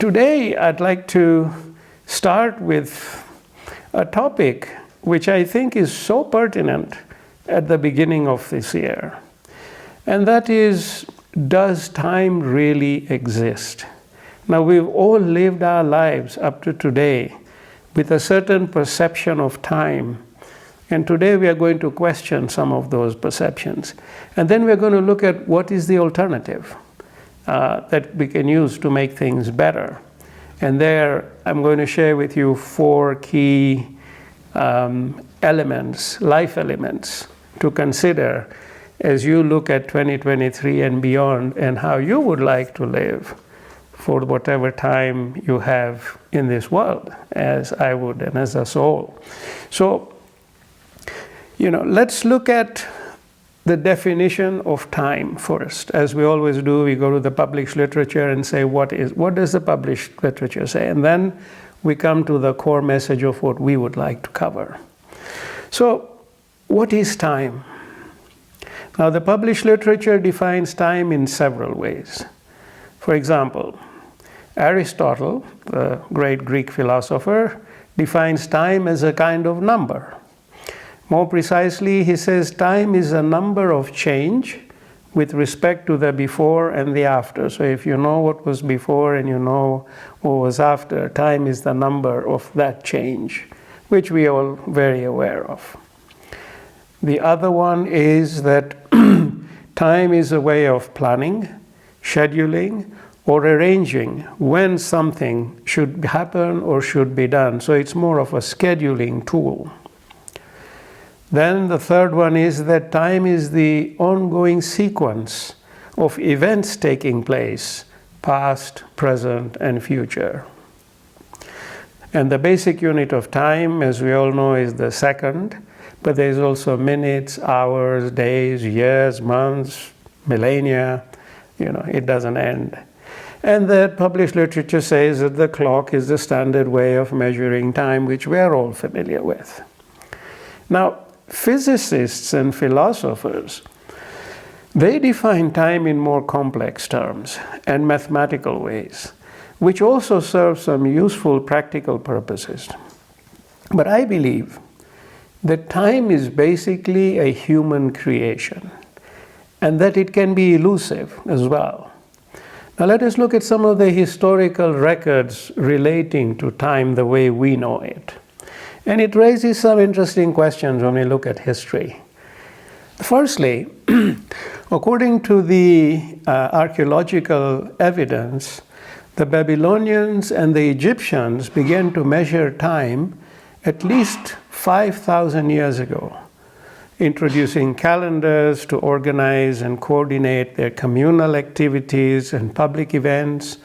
Today, I'd like to start with a topic which I think is so pertinent at the beginning of this year. And that is, does time really exist? Now, we've all lived our lives up to today with a certain perception of time. And today we are going to question some of those perceptions. And then we're going to look at what is the alternative that we can use to make things better. And there I'm going to share with you 4 key elements, life elements, to consider as you look at 2023 and beyond and how you would like to live for whatever time you have in this world, as I would and as us all. So, let's look at the definition of time first. As we always do, we go to the published literature and say, what does the published literature say? And then we come to the core message of what we would like to cover. So, what is time? Now, the published literature defines time in several ways. For example, Aristotle, the great Greek philosopher, defines time as a kind of number. More precisely, he says time is a number of change with respect to the before and the after. So if you know what was before and you know what was after, time is the number of that change, which we are all very aware of. The other one is that time is a way of planning, scheduling, or arranging when something should happen or should be done. So it's more of a scheduling tool. Then the third one is that time is the ongoing sequence of events taking place, past, present, and future. And the basic unit of time, as we all know, is the second, but there's also minutes, hours, days, years, months, millennia. It doesn't end. And the published literature says that the clock is the standard way of measuring time, which we are all familiar with. Now, physicists and philosophers, they define time in more complex terms and mathematical ways, which also serve some useful practical purposes. But I believe that time is basically a human creation, and that it can be elusive as well. Now let us look at some of the historical records relating to time the way we know it. And it raises some interesting questions when we look at history. Firstly, according to the archaeological evidence, the Babylonians and the Egyptians began to measure time at least 5,000 years ago, introducing calendars to organize and coordinate their communal activities and public events,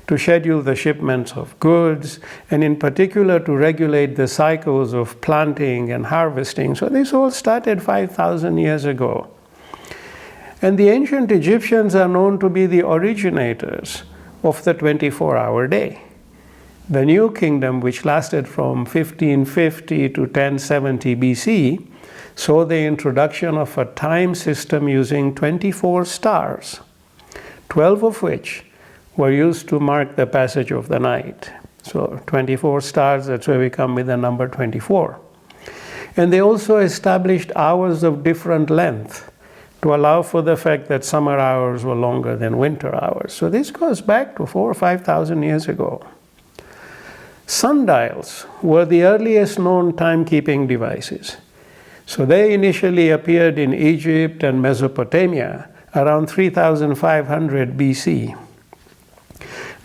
to schedule the shipments of goods, and in particular to regulate the cycles of planting and harvesting. So this all started 5,000 years ago. And the ancient Egyptians are known to be the originators of the 24-hour day. The New Kingdom, which lasted from 1550 to 1070 BC, saw the introduction of a time system using 24 stars, 12 of which were used to mark the passage of the night. So 24 stars, that's where we come with the number 24. And they also established hours of different length to allow for the fact that summer hours were longer than winter hours. So this goes back to 4,000 or 5,000 years ago. Sundials were the earliest known timekeeping devices. So they initially appeared in Egypt and Mesopotamia around 3,500 BC.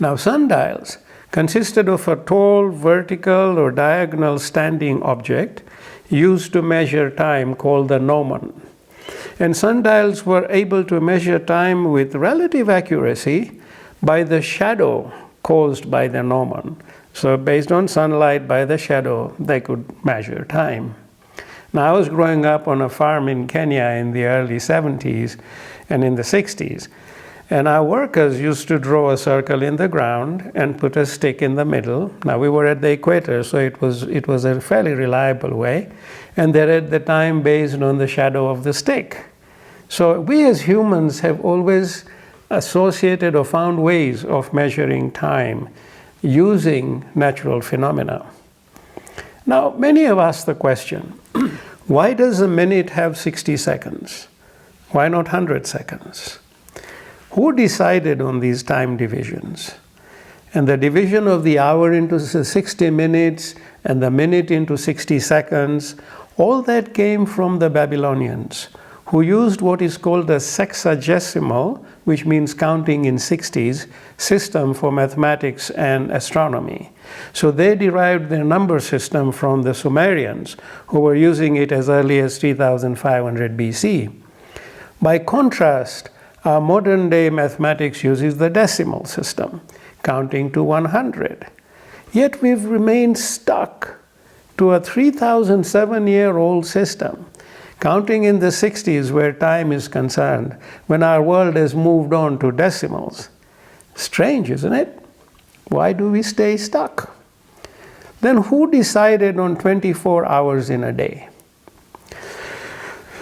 Now, sundials consisted of a tall vertical or diagonal standing object used to measure time called the gnomon. And sundials were able to measure time with relative accuracy by the shadow caused by the gnomon. So based on sunlight, by the shadow, they could measure time. Now, I was growing up on a farm in Kenya in the early 70s and in the 60s. And our workers used to draw a circle in the ground and put a stick in the middle. Now, we were at the equator, so it was a fairly reliable way. And they read the time based on the shadow of the stick. So we as humans have always associated or found ways of measuring time using natural phenomena. Now, many have asked the question, why does a minute have 60 seconds? Why not 100 seconds? Who decided on these time divisions? And the division of the hour into 60 minutes and the minute into 60 seconds, all that came from the Babylonians, who used what is called a sexagesimal, which means counting in 60s, system for mathematics and astronomy. So they derived their number system from the Sumerians, who were using it as early as 3500 BC. By contrast, our modern day mathematics uses the decimal system, counting to 100. Yet we've remained stuck to a 3,007-year-old system, counting in the 60s where time is concerned, when our world has moved on to decimals. Strange, isn't it? Why do we stay stuck? Then who decided on 24 hours in a day?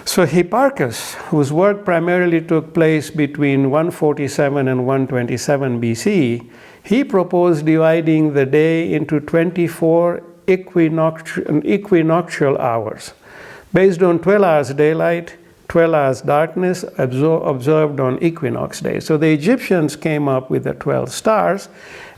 So Hipparchus, whose work primarily took place between 147 and 127 BC, he proposed dividing the day into 24 equinoctial hours, based on 12 hours daylight, 12 hours darkness, observed on equinox days. So the Egyptians came up with the 12 stars,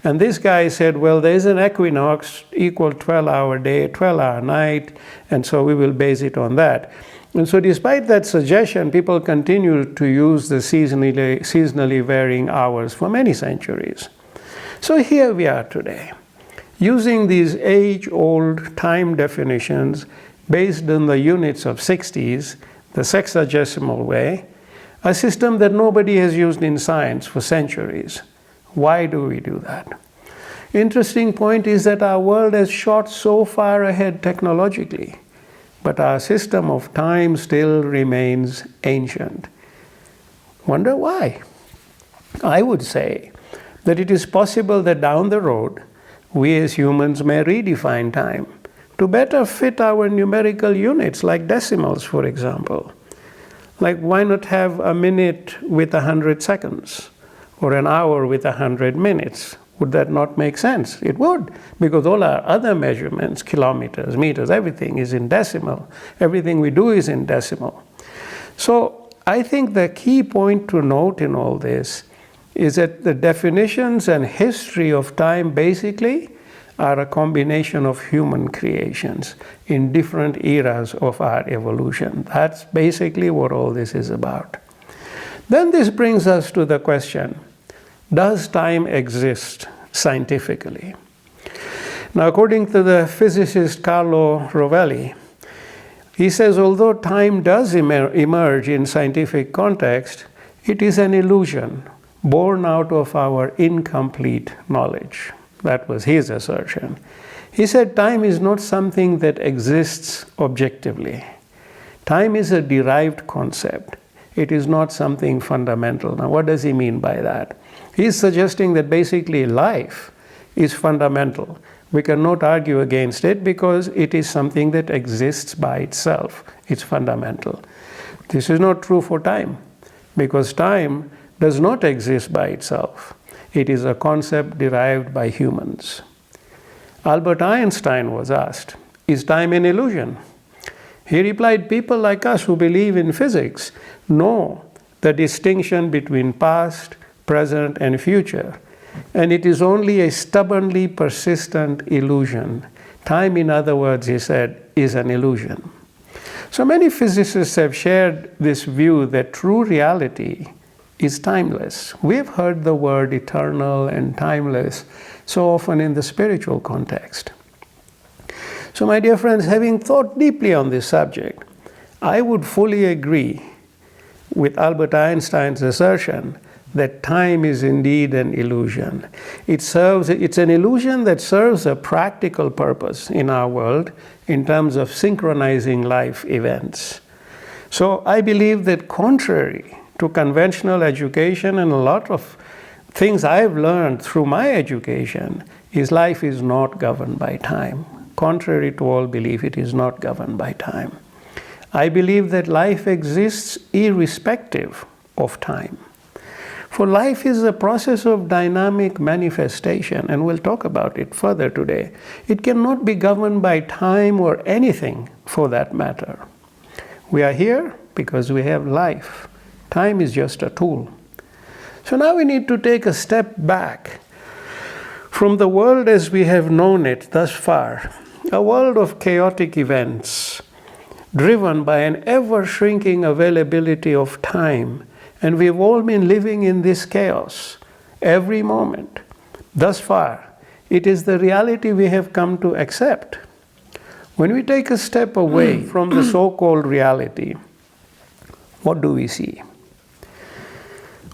and this guy said, well, there's an equinox equal 12-hour day, 12-hour night, and so we will base it on that. And so despite that suggestion, people continued to use the seasonally varying hours for many centuries. So here we are today, using these age-old time definitions based on the units of 60s, the sexagesimal way, a system that nobody has used in science for centuries. Why do we do that? Interesting point is that our world has shot so far ahead technologically, but our system of time still remains ancient. Wonder why? I would say that it is possible that down the road, we as humans may redefine time to better fit our numerical units, like decimals, for example. Like, why not have a minute with 100 seconds, or an hour with 100 minutes? Would that not make sense? It would, because all our other measurements, kilometers, meters, everything is in decimal. Everything we do is in decimal. So I think the key point to note in all this is that the definitions and history of time basically are a combination of human creations in different eras of our evolution. That's basically what all this is about. Then this brings us to the question, does time exist scientifically? Now, according to the physicist Carlo Rovelli, he says, although time does emerge in scientific context, it is an illusion born out of our incomplete knowledge. That was his assertion. He said time is not something that exists objectively. Time is a derived concept. It is not something fundamental. Now, what does he mean by that? He's suggesting that basically life is fundamental. We cannot argue against it because it is something that exists by itself. It's fundamental. This is not true for time, because time does not exist by itself. It is a concept derived by humans. Albert Einstein was asked, is time an illusion? He replied, people like us who believe in physics know the distinction between past, present, and future. And it is only a stubbornly persistent illusion. Time, in other words, he said, is an illusion. So many physicists have shared this view that true reality is timeless. We've heard the word eternal and timeless so often in the spiritual context. So my dear friends, having thought deeply on this subject, I would fully agree with Albert Einstein's assertion that time is indeed an illusion. It's an illusion that serves a practical purpose in our world in terms of synchronizing life events. So I believe that contrary to conventional education and a lot of things I've learned through my education, is life is not governed by time. Contrary to all belief, it is not governed by time. I believe that life exists irrespective of time. For life is a process of dynamic manifestation, and we'll talk about it further today. It cannot be governed by time or anything for that matter. We are here because we have life. Time is just a tool. So now we need to take a step back from the world as we have known it thus far, a world of chaotic events, driven by an ever-shrinking availability of time. And we've all been living in this chaos every moment. Thus far, it is the reality we have come to accept. When we take a step away from the so-called reality, what do we see?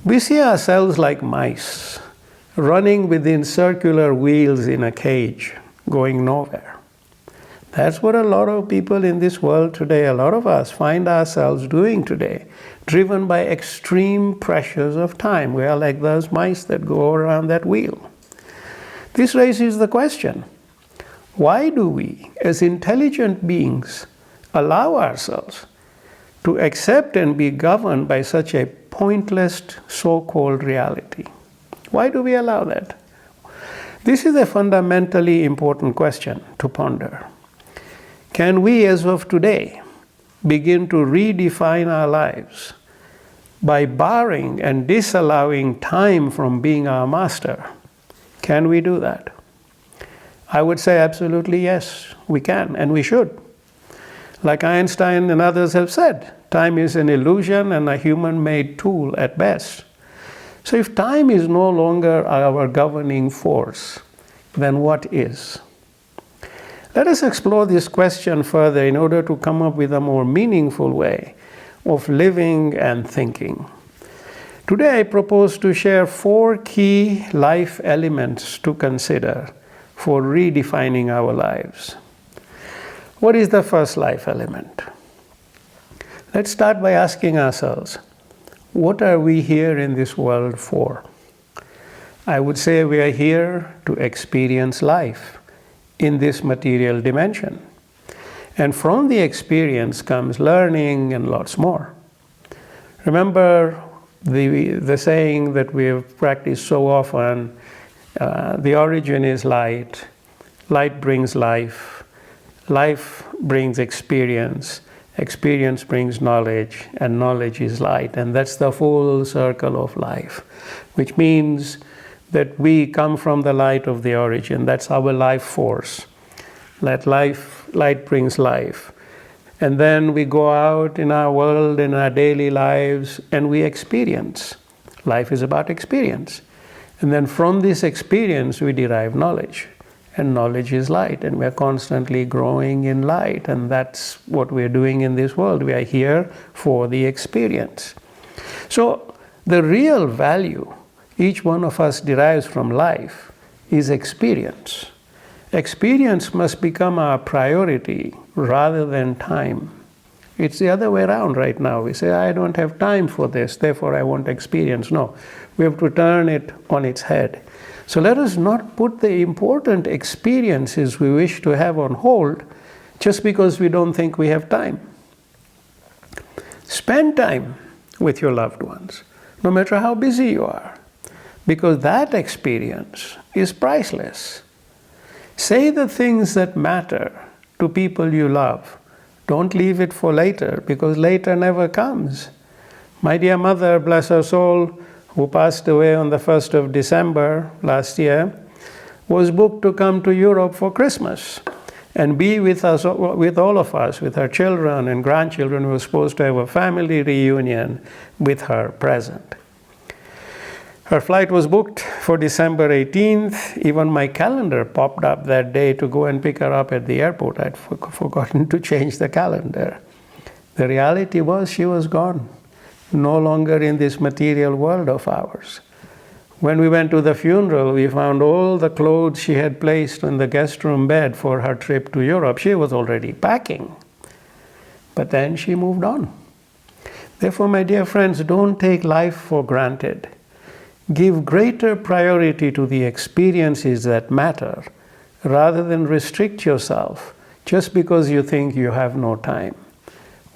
We see ourselves like mice, running within circular wheels in a cage, going nowhere. That's what a lot of people in this world today, a lot of us find ourselves doing today, driven by extreme pressures of time. We are like those mice that go around that wheel. This raises the question, why do we, as intelligent beings, allow ourselves to accept and be governed by such a pointless so-called reality? Why do we allow that? This is a fundamentally important question to ponder. Can we, as of today, begin to redefine our lives by barring and disallowing time from being our master? Can we do that? I would say absolutely yes, we can and we should. Like Einstein and others have said, time is an illusion and a human-made tool at best. So if time is no longer our governing force, then what is? Let us explore this question further in order to come up with a more meaningful way of living and thinking. Today I propose to share 4 key life elements to consider for redefining our lives. What is the first life element? Let's start by asking ourselves, what are we here in this world for? I would say we are here to experience life in this material dimension. And from the experience comes learning and lots more. Remember the saying that we have practiced so often, the origin is light, light brings life, life brings experience, experience brings knowledge, and knowledge is light. And that's the full circle of life, which means that we come from the light of the origin. That's our life force. Light brings life. And then we go out in our world, in our daily lives, and we experience. Life is about experience. And then from this experience, we derive knowledge. And knowledge is light, and we're constantly growing in light. And that's what we're doing in this world. We are here for the experience. So the real value each one of us derives from life is experience. Experience must become our priority rather than time. It's the other way around right now. We say, I don't have time for this, therefore I want experience. No, we have to turn it on its head. So let us not put the important experiences we wish to have on hold just because we don't think we have time. Spend time with your loved ones, no matter how busy you are, because that experience is priceless. Say the things that matter to people you love. Don't leave it for later, because later never comes. My dear mother, bless her soul, who passed away on the 1st of December last year, was booked to come to Europe for Christmas and be with us, with all of us, with her children and grandchildren. We were supposed to have a family reunion with her present. Her flight was booked for December 18th. Even my calendar popped up that day to go and pick her up at the airport. I'd forgotten to change the calendar. The reality was she was gone, no longer in this material world of ours. When we went to the funeral, we found all the clothes she had placed on the guest room bed for her trip to Europe. She was already packing. But then she moved on. Therefore, my dear friends, don't take life for granted. Give greater priority to the experiences that matter, rather than restrict yourself just because you think you have no time.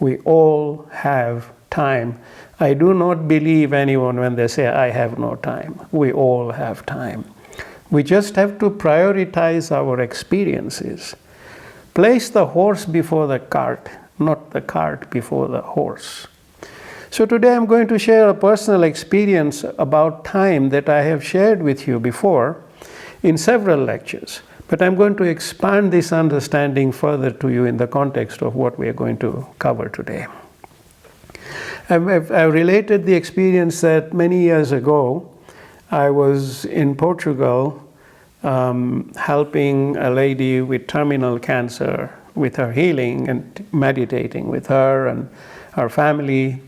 We all have time. I do not believe anyone when they say, I have no time. We all have time. We just have to prioritize our experiences. Place the horse before the cart, not the cart before the horse. So today I'm going to share a personal experience about time that I have shared with you before in several lectures. But I'm going to expand this understanding further to you in the context of what we are going to cover today. I've related the experience that many years ago, I was in Portugal helping a lady with terminal cancer with her healing and meditating with her and her family.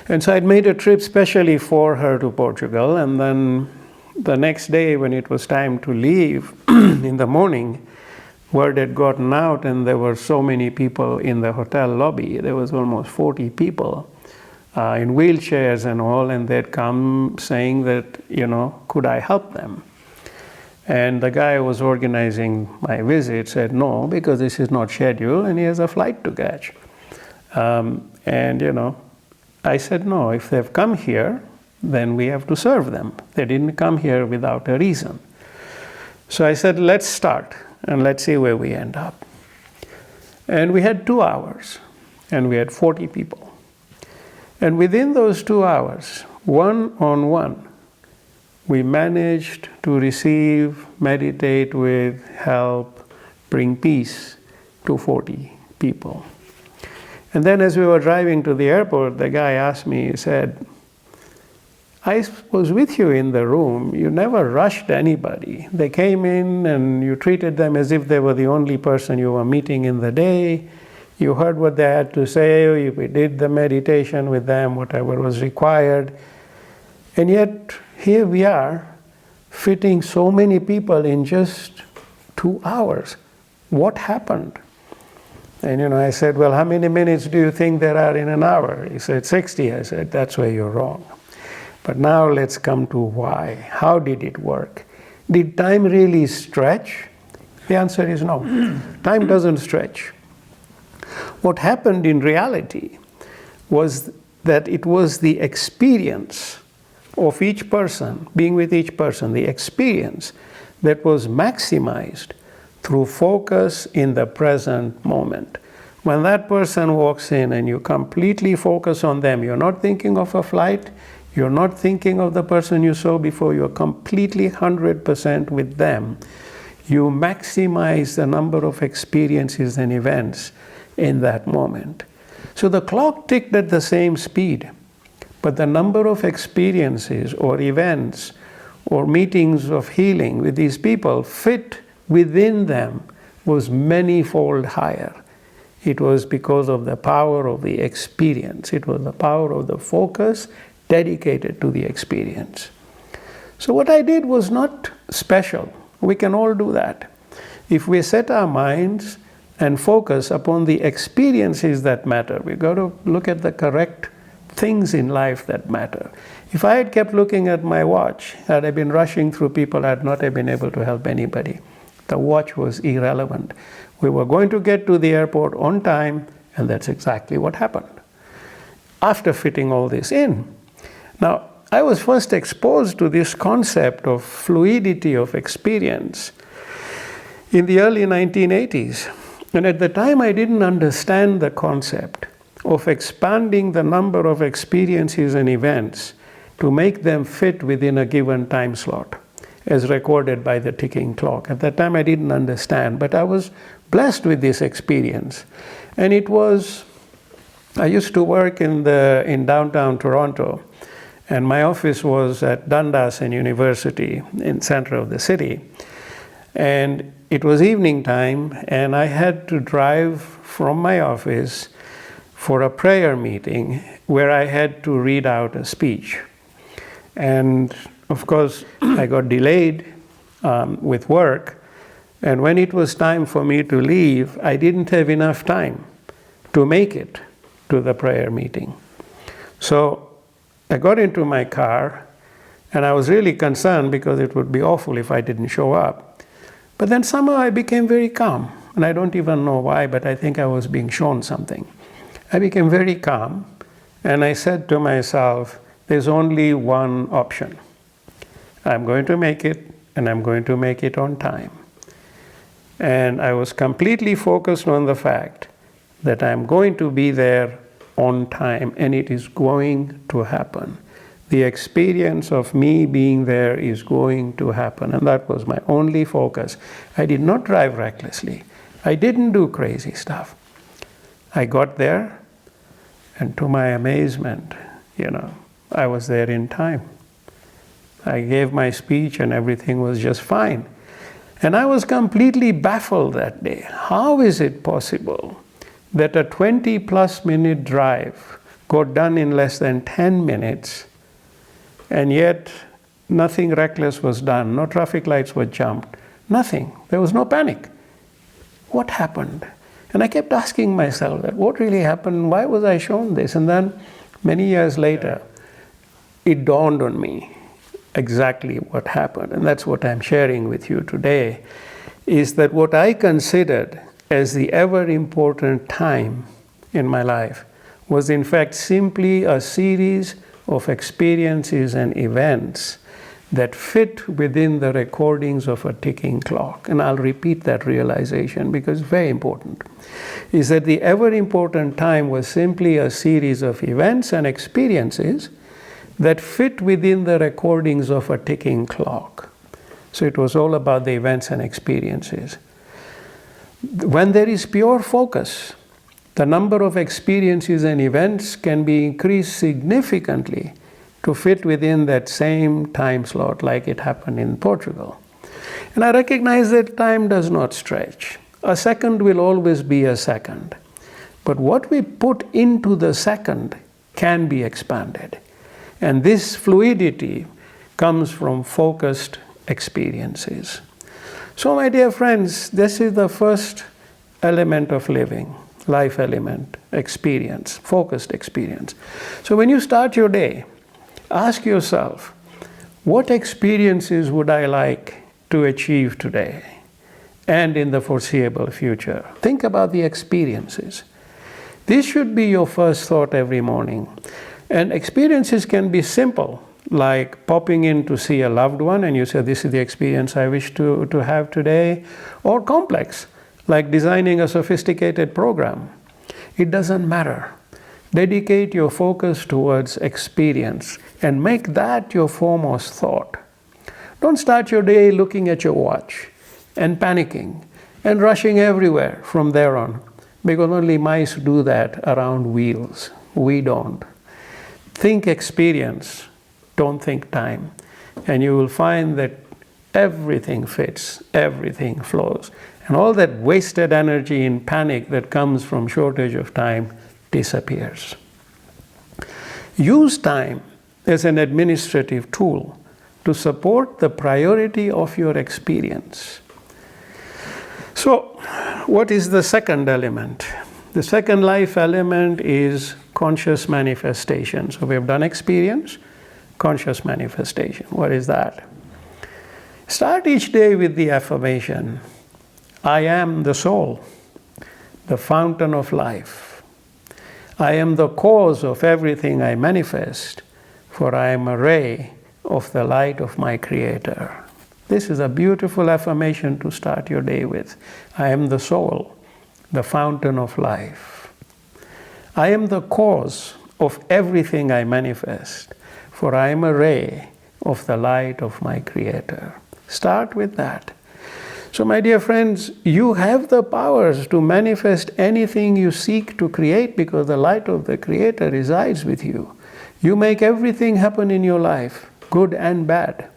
And so I'd made a trip specially for her to Portugal, and then the next day when it was time to leave in the morning, word had gotten out and there were so many people in the hotel lobby. There was almost 40 people in wheelchairs and all, and they'd come saying that, could I help them? And the guy who was organizing my visit said no, because this is not scheduled and he has a flight to catch. I said no, if they've come here, then we have to serve them. They didn't come here without a reason. So I said, let's start and let's see where we end up. And we had 2 hours and we had 40 people. And within those 2 hours, one-on-one, we managed to receive, meditate with, help, bring peace to 40 people. And then as we were driving to the airport, the guy asked me, he said, I was with you in the room. You never rushed anybody. They came in and you treated them as if they were the only person you were meeting in the day. You heard what they had to say. We did the meditation with them, whatever was required. And yet, here we are, fitting so many people in just 2 hours. What happened? And I said, well, how many minutes do you think there are in an hour? He said, 60. I said, that's where you're wrong. But now let's come to why. How did it work? Did time really stretch? The answer is no. Time doesn't stretch. What happened in reality was that it was the experience of each person, being with each person, the experience that was maximized through focus in the present moment. When that person walks in and you completely focus on them, you're not thinking of a flight, you're not thinking of the person you saw before, you're completely 100% with them. You maximize the number of experiences and events in that moment. So the clock ticked at the same speed, but the number of experiences or events or meetings of healing with these people fit within them was many-fold higher. It was because of the power of the experience. It was the power of the focus dedicated to the experience. So what I did was not special. We can all do that. If we set our minds and focus upon the experiences that matter, we've got to look at the correct things in life that matter. If I had kept looking at my watch, had I been rushing through people, I'd not have been able to help anybody. The watch was irrelevant. We were going to get to the airport on time, and that's exactly what happened. After fitting all this in. Now, I was first exposed to this concept of fluidity of experience in the early 1980s. And at the time, I didn't understand the concept of expanding the number of experiences and events to make them fit within a given time slot, as recorded by the ticking clock. At that time, I didn't understand, but I was blessed with this experience. And it was, I used to work in downtown Toronto, and my office was at Dundas University in the center of the city. And it was evening time, and I had to drive from my office for a prayer meeting where I had to read out a speech. And of course, I got delayed with work, and when it was time for me to leave, I didn't have enough time to make it to the prayer meeting. So I got into my car, and I was really concerned because it would be awful if I didn't show up. But then somehow I became very calm, and I don't even know why, but I think I was being shown something. I became very calm, And I said to myself, there's only one option. I'm going to make it, and I'm going to make it on time. And I was completely focused on the fact that I'm going to be there on time, and it is going to happen. The experience of me being there is going to happen, and that was my only focus. I did not drive recklessly. I didn't do crazy stuff. I got there, and to my amazement, I was there in time. I gave my speech and everything was just fine. And I was completely baffled that day. How is it possible that a 20+ minute drive got done in less than 10 minutes, and yet nothing reckless was done, no traffic lights were jumped, nothing. There was no panic. What happened? And I kept asking myself that, what really happened? Why was I shown this? And then many years later, it dawned on me exactly what happened. And that's what I'm sharing with you today, is that what I considered as the ever important time in my life was in fact simply a series of experiences and events that fit within the recordings of a ticking clock. And I'll repeat that realization because it's very important. Is that the ever important time was simply a series of events and experiences that fit within the recordings of a ticking clock. So it was all about the events and experiences. When there is pure focus, the number of experiences and events can be increased significantly to fit within that same time slot, like it happened in Portugal. And I recognize that time does not stretch. A second will always be a second. But what we put into the second can be expanded. And this fluidity comes from focused experiences. So, my dear friends, this is the first element of living, life element, experience, focused experience. So when you start your day, ask yourself, what experiences would I like to achieve today and in the foreseeable future? Think about the experiences. This should be your first thought every morning. And experiences can be simple, like popping in to see a loved one and you say, this is the experience I wish to have today, or complex, like designing a sophisticated program. It doesn't matter. Dedicate your focus towards experience and make that your foremost thought. Don't start your day looking at your watch and panicking and rushing everywhere from there on, because only mice do that around wheels. We don't. Think experience, don't think time. And you will find that everything fits, everything flows. And all that wasted energy in panic that comes from shortage of time disappears. Use time as an administrative tool to support the priority of your experience. So, what is the second element? The second life element is conscious manifestation. So we have done experience, conscious manifestation. What is that? Start each day with the affirmation, I am the soul, the fountain of life. I am the cause of everything I manifest, for I am a ray of the light of my Creator. This is a beautiful affirmation to start your day with. I am the soul, the fountain of life. I am the cause of everything I manifest, for I am a ray of the light of my Creator. Start with that. So, my dear friends, you have the powers to manifest anything you seek to create because the light of the Creator resides with you. You make everything happen in your life, good and bad.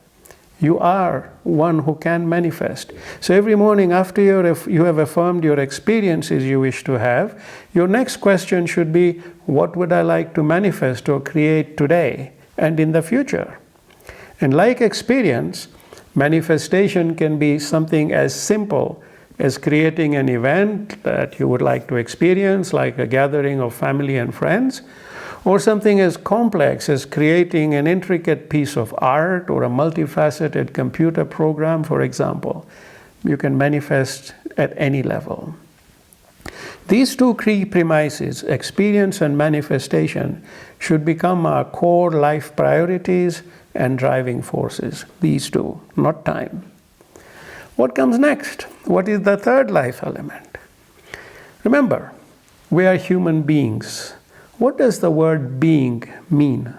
You are one who can manifest. So every morning after you have affirmed your experiences you wish to have, your next question should be, what would I like to manifest or create today and in the future? And like experience, manifestation can be something as simple as creating an event that you would like to experience, like a gathering of family and friends, or something as complex as creating an intricate piece of art or a multifaceted computer program, for example. You can manifest at any level. These two key premises, experience and manifestation, should become our core life priorities and driving forces. These two, not time. What comes next? What is the third life element? Remember, we are human beings. What does the word being mean?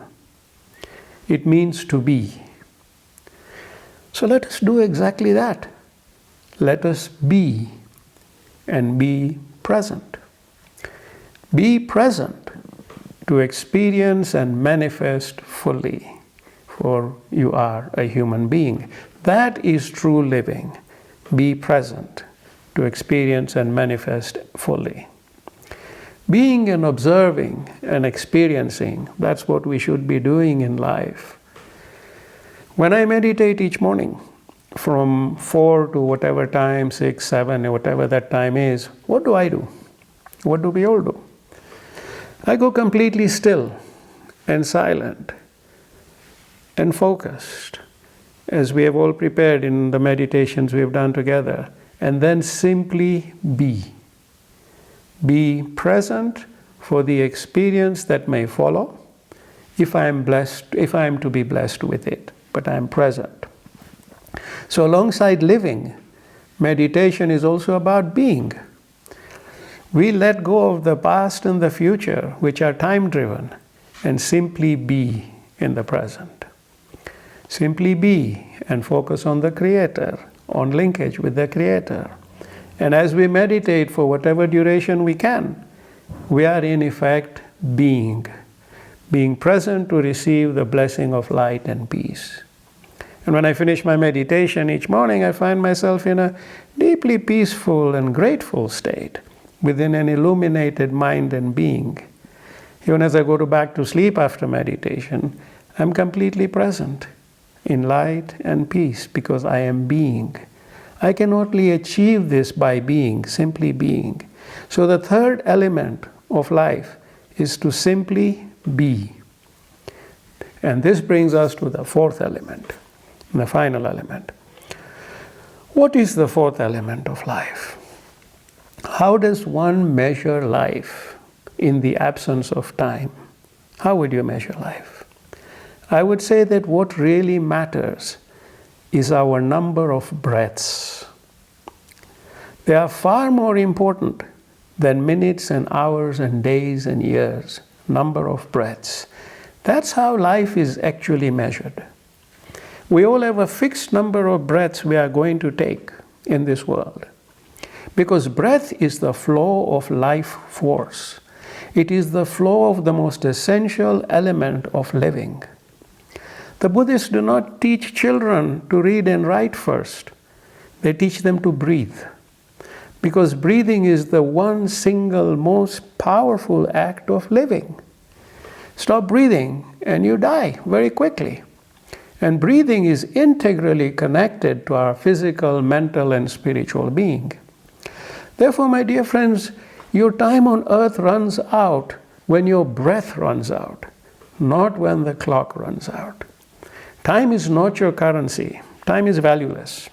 It means to be. So let us do exactly that. Let us be and be present. Be present to experience and manifest fully, for you are a human being. That is true living. Be present to experience and manifest fully. Being and observing and experiencing, that's what we should be doing in life. When I meditate each morning, from 4 to whatever time, 6, 7, whatever that time is, what do I do? What do we all do? I go completely still and silent and focused, as we have all prepared in the meditations we have done together, and then simply be. Be present for the experience that may follow, if I am to be blessed with it, but I am present. So alongside living, meditation is also about being. We let go of the past and the future, which are time-driven, and simply be in the present. Simply be and focus on the Creator, on linkage with the Creator. And as we meditate for whatever duration we can, we are in effect being present to receive the blessing of light and peace. And when I finish my meditation each morning, I find myself in a deeply peaceful and grateful state, within an illuminated mind and being. Even as I go back to sleep after meditation, I'm completely present in light and peace because I am being. I can only achieve this by being, simply being. So the third element of life is to simply be. And this brings us to the fourth element, the final element. What is the fourth element of life? How does one measure life in the absence of time? How would you measure life? I would say that what really matters is our number of breaths. They are far more important than minutes and hours and days and years. Number of breaths. That's how life is actually measured. We all have a fixed number of breaths we are going to take in this world. Because breath is the flow of life force. It is the flow of the most essential element of living. The Buddhists do not teach children to read and write first. They teach them to breathe. Because breathing is the one single most powerful act of living. Stop breathing and you die very quickly. And breathing is integrally connected to our physical, mental, and spiritual being. Therefore, my dear friends, your time on earth runs out when your breath runs out, not when the clock runs out. Time is not your currency. Time is valueless.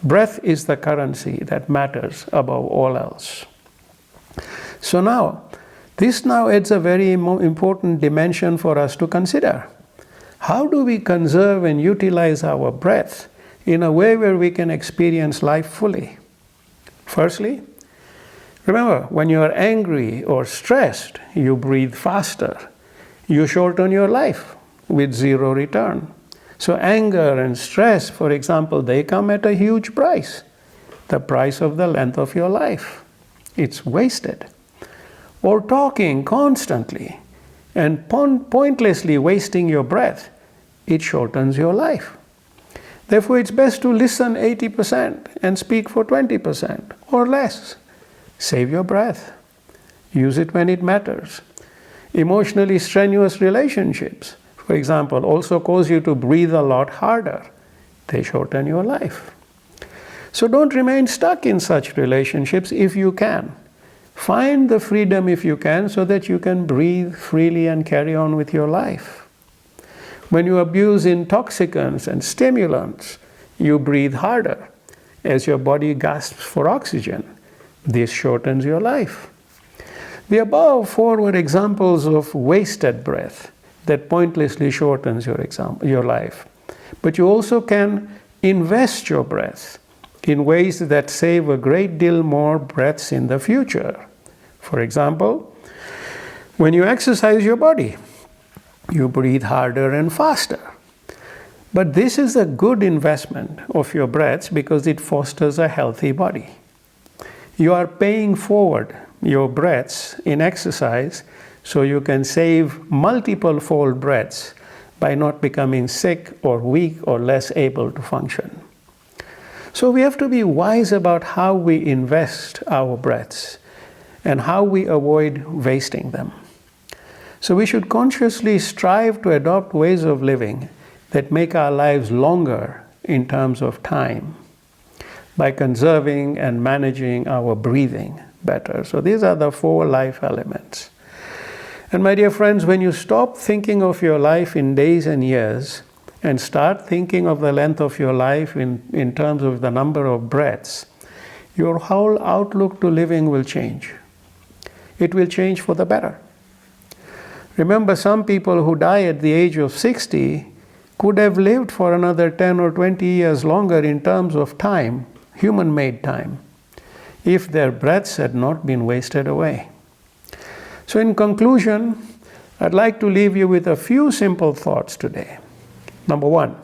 Breath is the currency that matters above all else. So now, this now adds a very important dimension for us to consider. How do we conserve and utilize our breath in a way where we can experience life fully? Firstly, remember, when you are angry or stressed, you breathe faster. You shorten your life with zero return. So anger and stress, for example, they come at a huge price. The price of the length of your life. It's wasted. Or talking constantly and pointlessly wasting your breath, it shortens your life. Therefore, it's best to listen 80% and speak for 20% or less. Save your breath. Use it when it matters. Emotionally strenuous relationships, for example, also cause you to breathe a lot harder. They shorten your life. So don't remain stuck in such relationships if you can. Find the freedom if you can so that you can breathe freely and carry on with your life. When you abuse intoxicants and stimulants, you breathe harder as your body gasps for oxygen. This shortens your life. The above four were examples of wasted breath that pointlessly shortens your life. But you also can invest your breath in ways that save a great deal more breaths in the future. For example, when you exercise your body, you breathe harder and faster. But this is a good investment of your breaths because it fosters a healthy body. You are paying forward your breaths in exercise so you can save multiple fold breaths by not becoming sick or weak or less able to function. So we have to be wise about how we invest our breaths and how we avoid wasting them. So we should consciously strive to adopt ways of living that make our lives longer in terms of time by conserving and managing our breathing better. So these are the four life elements. And my dear friends, when you stop thinking of your life in days and years and start thinking of the length of your life in terms of the number of breaths, your whole outlook to living will change. It will change for the better. Remember, some people who die at the age of 60 could have lived for another 10 or 20 years longer in terms of time, human-made time, if their breaths had not been wasted away. So in conclusion, I'd like to leave you with a few simple thoughts today. Number one,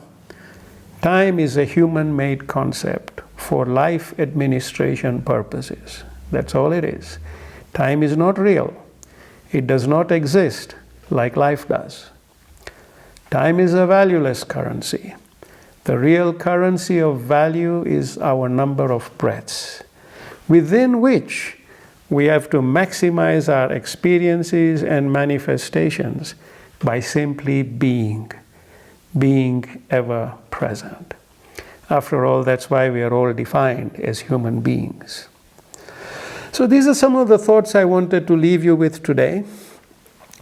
time is a human-made concept for life administration purposes. That's all it is. Time is not real. It does not exist like life does. Time is a valueless currency. The real currency of value is our number of breaths, within which we have to maximize our experiences and manifestations by simply being ever present. After all, that's why we are all defined as human beings. So these are some of the thoughts I wanted to leave you with today.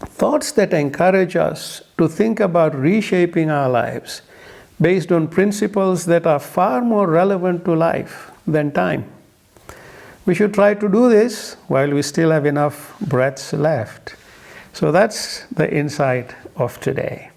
Thoughts that encourage us to think about reshaping our lives based on principles that are far more relevant to life than time. We should try to do this while we still have enough breaths left. So that's the insight of today.